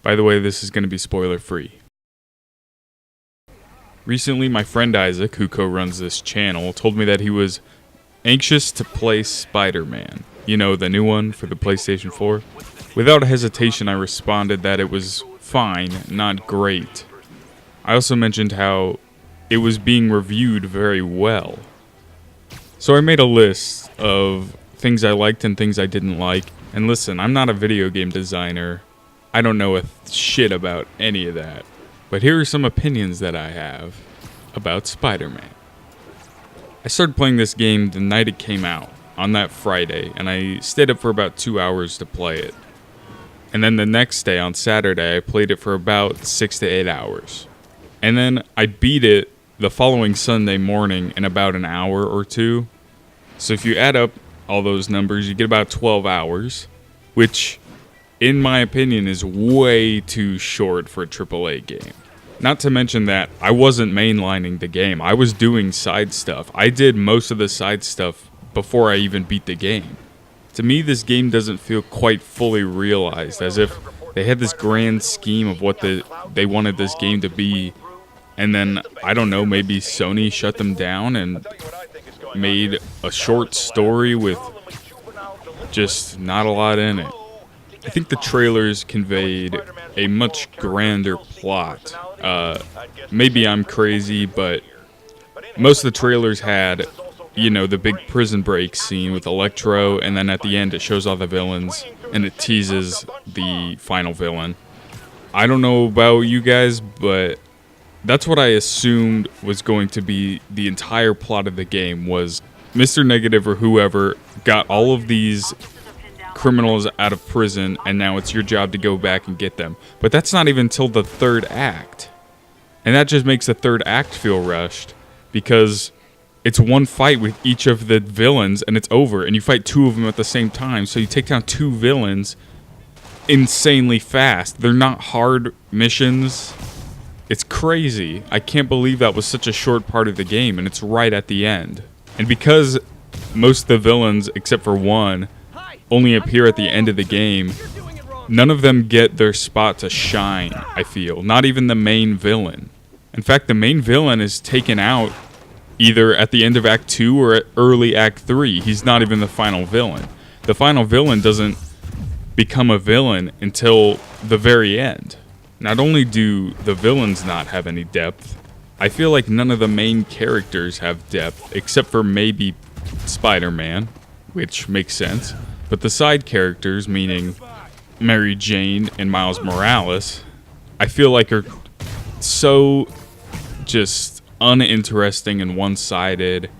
By the way, this is going to be spoiler free. Recently, my friend Isaac, who co-runs this channel, told me that he was anxious to play Spider-Man. You know, the new one for the PlayStation 4. Without hesitation, I responded that it was fine, not great. I also mentioned how it was being reviewed very well. So I made a list of things I liked and things I didn't like. And listen, I'm not a video game designer. I don't know a shit about any of that. But here are some opinions that I have about Spider-Man. I started playing this game the night it came out, on that Friday, and I stayed up for about 2 hours to play it. And then the next day, on Saturday, I played it for about 6 to 8 hours. And then I beat it the following Sunday morning in about an hour or two. So if you add up all those numbers, you get about 12 hours, which, in my opinion, is way too short for a AAA game. Not to mention that I wasn't mainlining the game. I was doing side stuff. I did most of the side stuff before I even beat the game. To me, this game doesn't feel quite fully realized, as if they had this grand scheme of what they wanted this game to be, and then, I don't know, maybe Sony shut them down and made a short story with just not a lot in it. I think the trailers conveyed a much grander plot. Maybe I'm crazy, but most of the trailers had, you know, the big prison break scene with Electro, and then at the end it shows all the villains, and it teases the final villain. I don't know about you guys, but that's what I assumed was going to be the entire plot of the game, was Mr. Negative or whoever got all of these criminals out of prison, and now it's your job to go back and get them. But that's not even till the third act. And that just makes the third act feel rushed, because it's one fight with each of the villains, and it's over, and you fight two of them at the same time, so you take down two villains insanely fast. They're not hard missions. It's crazy. I can't believe that was such a short part of the game, and it's right at the end. And because most of the villains, except for one, only appear at the end of the game, none of them get their spot to shine, I feel. Not even the main villain. In fact, the main villain is taken out either at the end of Act 2 or at early Act 3. He's not even the final villain. The final villain doesn't become a villain until the very end. Not only do the villains not have any depth, I feel like none of the main characters have depth, except for maybe Spider-Man, which makes sense. But the side characters, meaning Mary Jane and Miles Morales, I feel like are so just uninteresting and one-sided.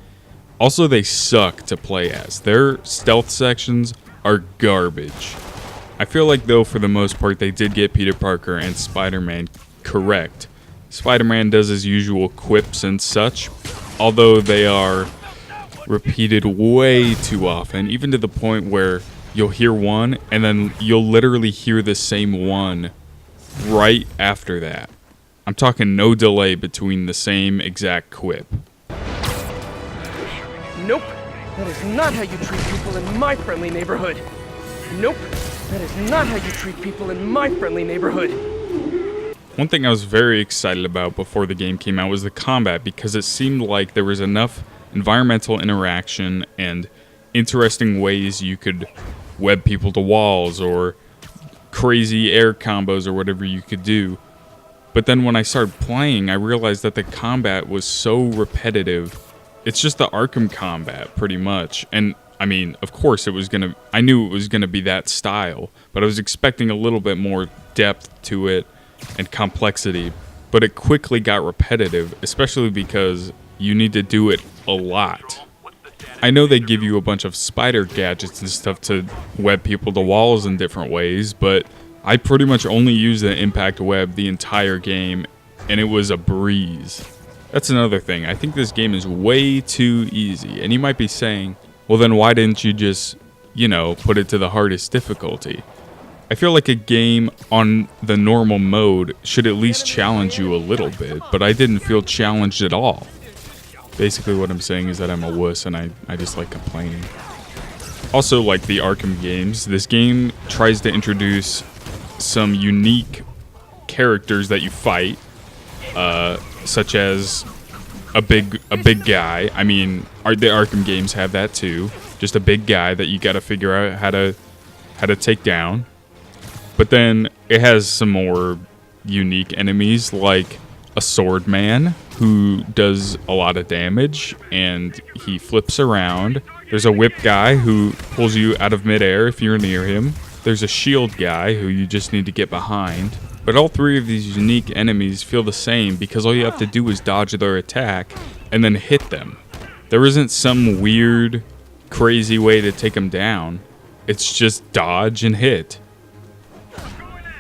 Also, they suck to play as. Their stealth sections are garbage. I feel like, though, for the most part, they did get Peter Parker and Spider-Man correct. Spider-Man does his usual quips and such, although they are repeated way too often, even to the point where you'll hear one, and then you'll literally hear the same one right after that. I'm talking no delay between the same exact quip. Nope, that is not how you treat people in my friendly neighborhood. Nope, that is not how you treat people in my friendly neighborhood. One thing I was very excited about before the game came out was the combat, because it seemed like there was enough environmental interaction and interesting ways you could web people to walls or crazy air combos or whatever you could do. But then when I started playing, I realized that the combat was so repetitive. It's just the Arkham combat, pretty much. And I mean, of course I knew it was gonna be that style, but I was expecting a little bit more depth to it and complexity. But it quickly got repetitive, especially because you need to do it a lot. I know they give you a bunch of spider gadgets and stuff to web people to walls in different ways, but I pretty much only used the impact web the entire game, and it was a breeze. That's another thing. I think this game is way too easy, and you might be saying, well then why didn't you just, you know, put it to the hardest difficulty? I feel like a game on the normal mode should at least challenge you a little bit, but I didn't feel challenged at all. Basically what I'm saying is that I'm a wuss and I just like complaining. Also, like the Arkham games, this game tries to introduce some unique characters that you fight, such as a big guy. I mean, the Arkham games have that too. Just a big guy that you got to figure out how to take down. But then it has some more unique enemies, like a sword man who does a lot of damage and he flips around. There's a whip guy who pulls you out of midair if you're near him. There's a shield guy who you just need to get behind. But all three of these unique enemies feel the same because all you have to do is dodge their attack and then hit them. There isn't some weird, crazy way to take them down. It's just dodge and hit,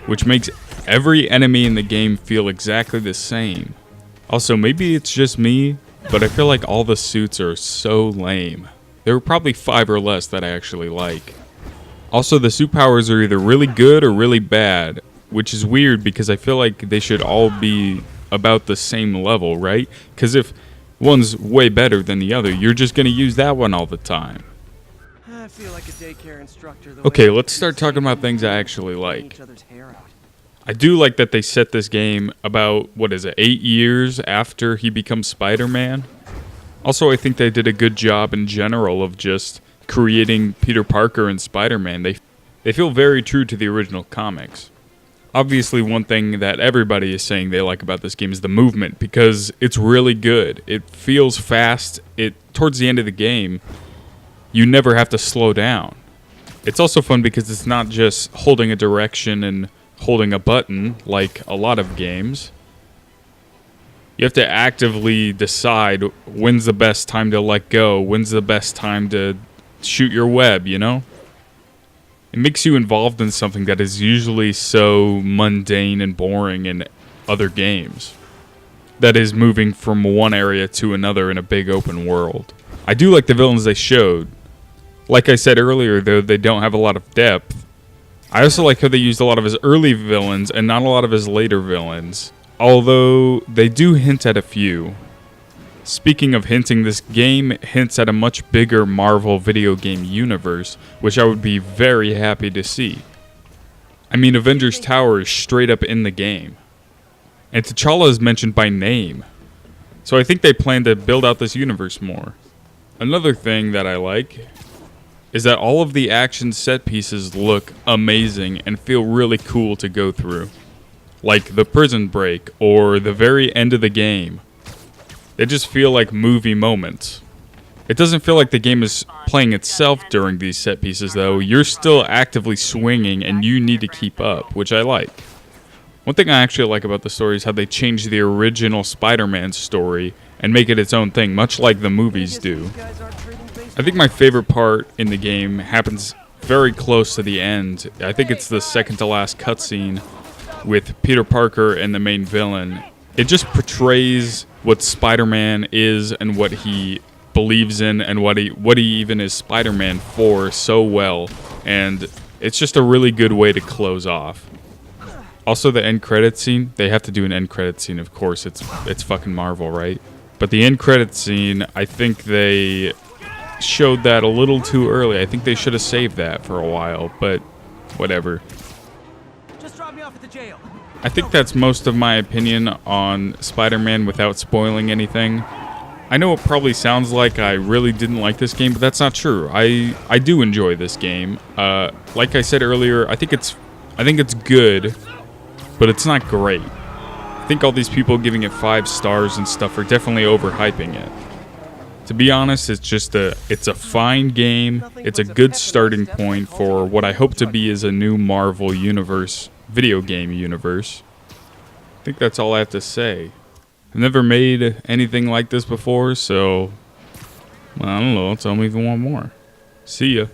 which makes every enemy in the game feel exactly the same. Also, maybe it's just me, but I feel like all the suits are so lame. There were probably 5 or less that I actually like. Also, the suit powers are either really good or really bad, which is weird because I feel like they should all be about the same level, right? Because if one's way better than the other, you're just going to use that one all the time. I feel like a daycare instructor. Okay, let's start talking about things I actually like. I do like that they set this game about, 8 years after he becomes Spider-Man. Also, I think they did a good job in general of just creating Peter Parker and Spider-Man. They feel very true to the original comics. Obviously, one thing that everybody is saying they like about this game is the movement, because it's really good. It feels fast. Towards the end of the game, you never have to slow down. It's also fun because it's not just holding a direction and holding a button like a lot of games. You have to actively decide when's the best time to let go, when's the best time to shoot your web, you know? It makes you involved in something that is usually so mundane and boring in other games. That is moving from one area to another in a big open world. I do like the villains they showed. Like I said earlier, though, they don't have a lot of depth. I also like how they used a lot of his early villains and not a lot of his later villains, although they do hint at a few. Speaking of hinting, this game hints at a much bigger Marvel video game universe, which I would be very happy to see. I mean, Avengers Tower is straight up in the game, and T'Challa is mentioned by name, so I think they plan to build out this universe more. Another thing that I like is that all of the action set pieces look amazing and feel really cool to go through. Like the prison break or the very end of the game. They just feel like movie moments. It doesn't feel like the game is playing itself during these set pieces though. You're still actively swinging and you need to keep up, which I like. One thing I actually like about the story is how they changed the original Spider-Man story and make it its own thing, much like the movies do. I think my favorite part in the game happens very close to the end. I think it's the second to last cutscene with Peter Parker and the main villain. It just portrays what Spider-Man is and what he believes in and what he even is Spider-Man for so well. And it's just a really good way to close off. Also, the end credit scene, they have to do an end credit scene, of course. It's fucking Marvel, right? But the end credit scene, I think they showed that a little too early. I think they should have saved that for a while, but whatever. Just drop me off at the jail. I think that's most of my opinion on Spider-Man without spoiling anything. I know it probably sounds like I really didn't like this game, but that's not true. I do enjoy this game. Like I said earlier, I think it's good, but it's not great. I think all these people giving it 5 stars and stuff are definitely overhyping it. To be honest, it's a fine game. It's a good starting point for what I hope to be is a new Marvel universe, video game universe. I think that's all I have to say. I've never made anything like this before, so I don't know. Tell me if you want more. See ya.